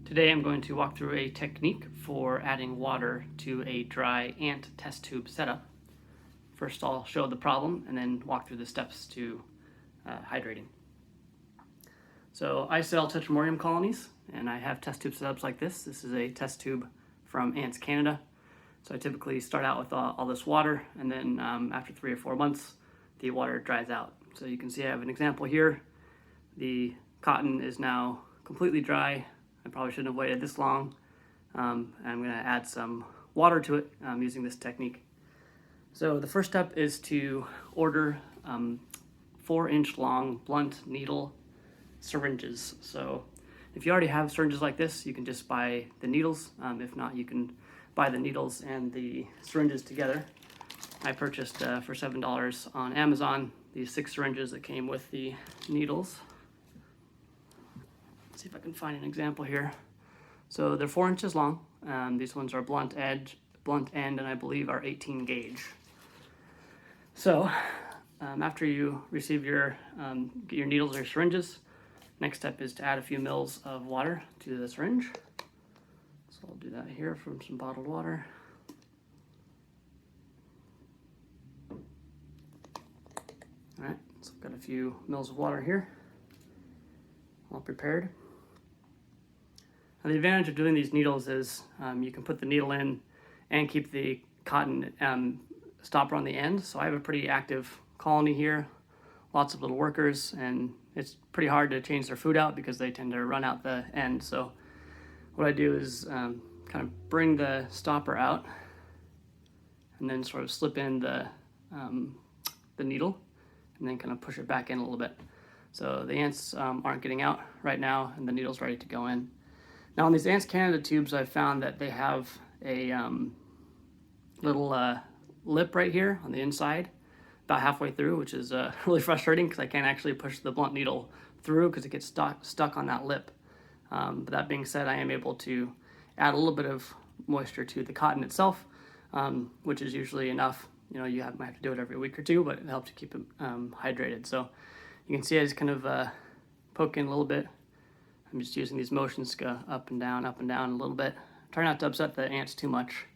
Today I'm going to walk through a technique for adding water to a dry ant test tube setup. First I'll show the problem and then walk through the steps to hydrating. So I sell Tetramorium colonies and I have test tube setups like this. This is a test tube from Ants Canada. So I typically start out with all this water, and then after 3 or 4 months the water dries out. So you can see I have an example here. The cotton is now completely dry. I probably shouldn't have waited this long. And I'm going to add some water to it using this technique. So the first step is to order 4-inch long blunt needle syringes. So if you already have syringes like this, you can just buy the needles. If not, you can buy the needles and the syringes together. I purchased for $7 on Amazon these 6 syringes that came with the needles. Let's see if I can find an example here. So they're 4 inches long. These ones are blunt end, and I believe are 18 gauge. So after you receive your needles or syringes, next step is to add a few mils of water to the syringe. So I'll do that here from some bottled water. All right, so I've got a few mils of water here, all prepared. Now the advantage of doing these needles is you can put the needle in and keep the cotton stopper on the end. So I have a pretty active colony here, lots of little workers, and it's pretty hard to change their food out because they tend to run out the end. So what I do is kind of bring the stopper out and then sort of slip in the needle and then kind of push it back in a little bit. So the ants aren't getting out right now and the needle's ready to go in. Now on these Ants Canada tubes, I've found that they have a little lip right here on the inside, about halfway through, which is really frustrating because I can't actually push the blunt needle through because it gets stuck on that lip. But that being said, I am able to add a little bit of moisture to the cotton itself, which is usually enough. You know, might have to do it every week or two, but it helps to keep it hydrated. So you can see I just kind of poke in a little bit. I'm just using these motions to go up and down a little bit. Try not to upset the ants too much.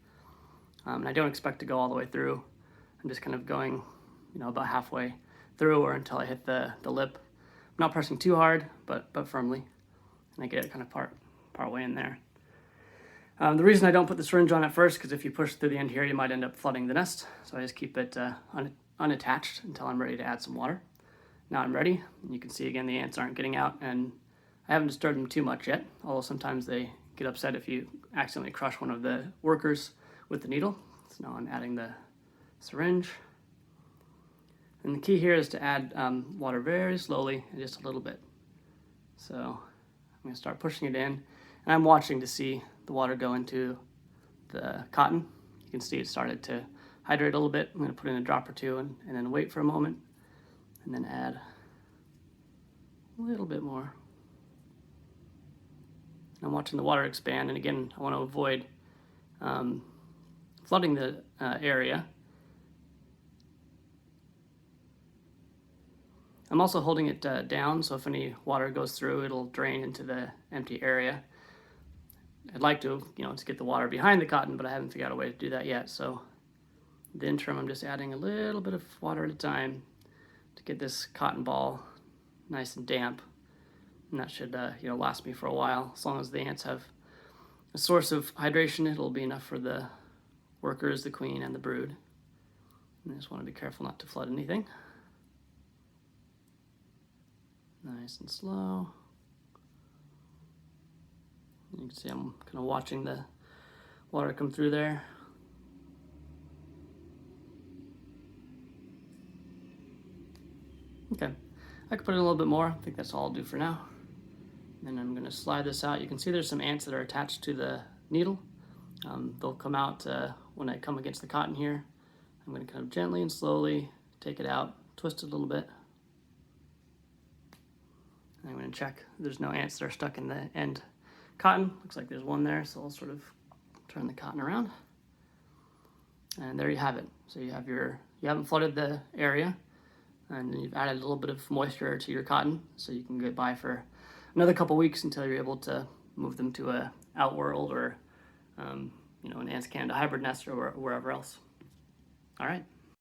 And I don't expect to go all the way through. I'm just kind of going, about halfway through or until I hit the lip. I'm not pressing too hard, but firmly. And I get it kind of part way in there. The reason I don't put the syringe on at first, because if you push through the end here, you might end up flooding the nest. So I just keep it unattached until I'm ready to add some water. Now I'm ready. And you can see again the ants aren't getting out, and I haven't disturbed them too much yet, although sometimes they get upset if you accidentally crush one of the workers with the needle. So now I'm adding the syringe. And the key here is to add water very slowly and just a little bit. So I'm going to start pushing it in, and I'm watching to see the water go into the cotton. You can see it started to hydrate a little bit. I'm going to put in a drop or two and then wait for a moment, and then add a little bit more. I'm watching the water expand, and again, I want to avoid flooding the area. I'm also holding it down, so if any water goes through, it'll drain into the empty area. I'd like to, to get the water behind the cotton, but I haven't figured out a way to do that yet. So in the interim, I'm just adding a little bit of water at a time to get this cotton ball nice and damp. And that should, last me for a while. As long as the ants have a source of hydration, it'll be enough for the workers, the queen, and the brood. And I just want to be careful not to flood anything. Nice and slow. You can see I'm kind of watching the water come through there. Okay, I could put in a little bit more. I think that's all I'll do for now. And then I'm going to slide this out. You can see there's some ants that are attached to the needle. They'll come out when I come against the cotton here. I'm going to kind of gently and slowly take it out, twist it a little bit. And I'm going to check there's no ants that are stuck in the end cotton. Looks like there's one there, so I'll sort of turn the cotton around. And there you have it. So you haven't flooded the area, and then you've added a little bit of moisture to your cotton, so you can get by for another couple weeks until you're able to move them to a outworld or, an Ants Canada hybrid nest or wherever else. All right.